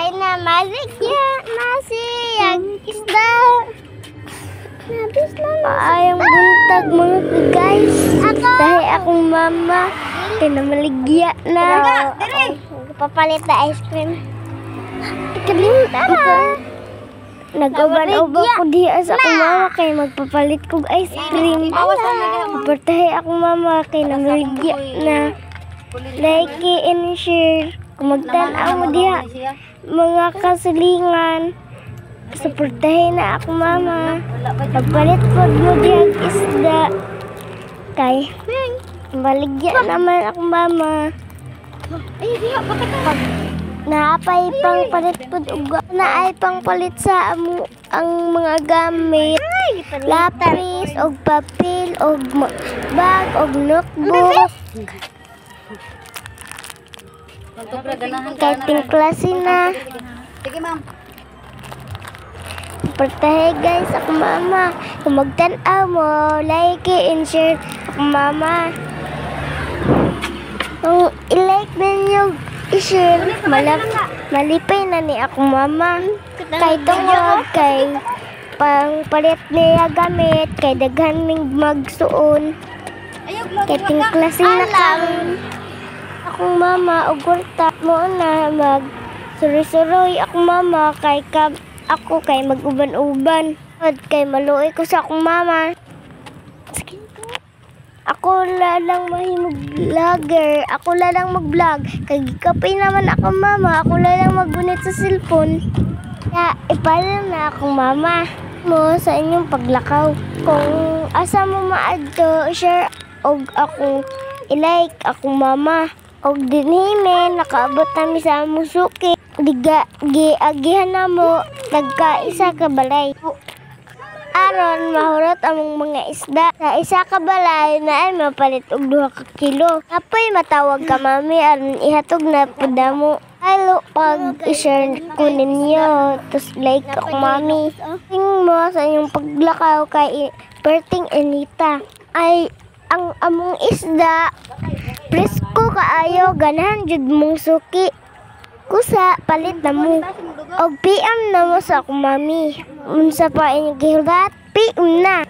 kay na maligya masiyang isda. Nabis na maayang buntag mga guys. Dahil akong mama kay na maligya na. Papalit na ice cream. Kalimutan na. Nag-uban-uban ko diya sa akong mama kay magpapalit kong ice cream. Bertahay akong mama kay na maligya na. Like and share. Kung magtanaw mo diya mga kasilingan. Suportahin na akong mama. Pagpalit po mo diya isda. Kay maligya naman akong mama. Naapay pang palit po uga. Naay pang palit sa ang mga gamit. Lapis, og papel, og bag, og notebook. Kahit yung klase na. Sige, ma'am. Pertahe guys, ako mama. Kung magtanaw mo, like and share ako mama. Kung i-like ninyo, i-share, malipay na ni ako mama. Kay tungod, kay pang-palit niya gamit, kay daghan ming magsuon. Kay ting klase na kami. Akong mama, ugurta mo na mag-suroy-suroy akong mama, kay ako kay mag-uban-uban. Kay maluoy ko sa akong mama. Ako lalang mahimog vlogger. Ako lalang mag-vlog. Kay gikapay naman ako mama. Ako lalang magunit sa cellphone. Kaya ipalam na akong mama mo sa inyong paglakaw. Kung asa mo maadto, share og akong i-like akong mama. Og dinhime, nakaabot nami sa musuki. Giagihan na mo, nagkaisa ka balay. Aron mahurot among mga isda. Sa isa ka balay na ay mapalit og 2 ka kilo. Apay matawag ka mami aron ihatog na puda mo. Hello, pag i-share ko ninyo. Tapos like ako mami. Tingin mo sa inyong paglakaw kay Perting Anita. Ay, ang among isda, presko kaayo, ganahan jud mong suki. Kusa, palit na mo. Og PM na mo sa akong mami. Unsa pa inyong gihulat, PM na.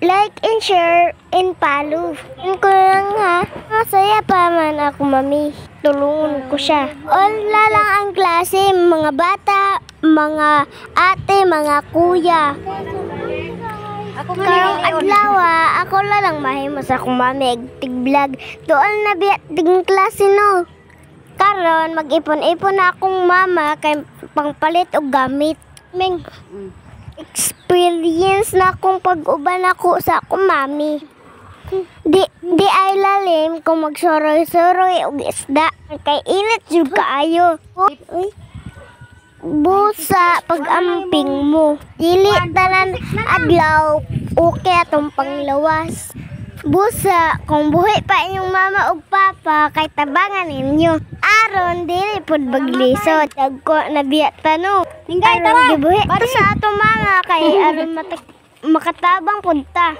Like and share and follow. Yun ko lang ha. Masaya pa man ako mami. Tulungan ko siya. Wala lang ang klase, mga bata, mga ate, mga kuya. Karong adlaw, ako lang mahimo sa akong mami tig-vlog. Doon na biya ting klase no. Karon mag-ipon-ipon na akong mama kay pangpalit og gamit. Ming experience na akong pag-uban ako sa akong mami. Di ay lalim kung magsuroy-suroy og isda kay init jud kaayo. Busa pag-amping mo. Dili tanan adlaw okay atong panglawas. Busa kung buhi pa inyong mama ug papa kay tabangan ninyo. Aron dili pud baglisod. Dagko na biya tano. Aron gibuhi ta sa atong mama kay aron makatabang pud ta.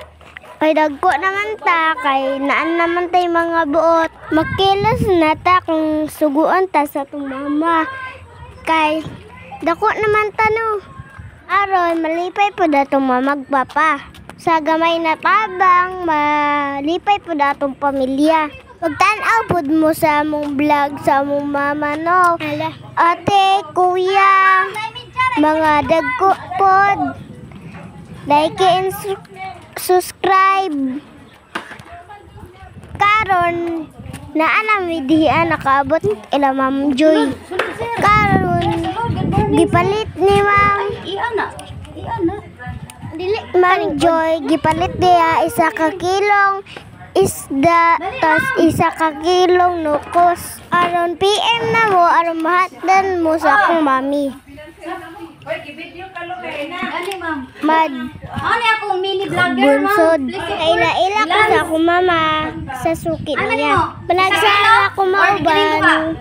Kay dagko naman ta kay naan naman tay mga buot. Makilos na ta kung suguan ta sa atong mama. Kay dako naman tano. Aron malipay pud atong mamagpapa. Sa gamay na tabang, malipay po datong pamilya. Pagtanaw po mo sa among vlog, sa among mama, no? Ate, kuya, mga dagko pod. Like and subscribe. Karon, naalam diyan nakaabot ila Ma'am Joy. Karon, gipalit ni Ma'am. Ma'am Joy, gipalit niya 1 ka kilong isda, tas 1 ka kilong nukos. Aron PM na mo, aron mahatdan mo sa akong mami. Mad akong mini vlogger, bunsod. Kaila-ila ko sa akong mama sa suki niya. Panagsala ako mauban.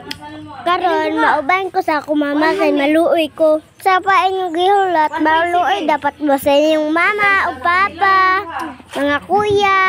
Karon mauban ko sa akong mama kay maluoy ko. Sa pa inyong gihulat, maluoy dapat mo sa inyong mama o papa, mga kuya.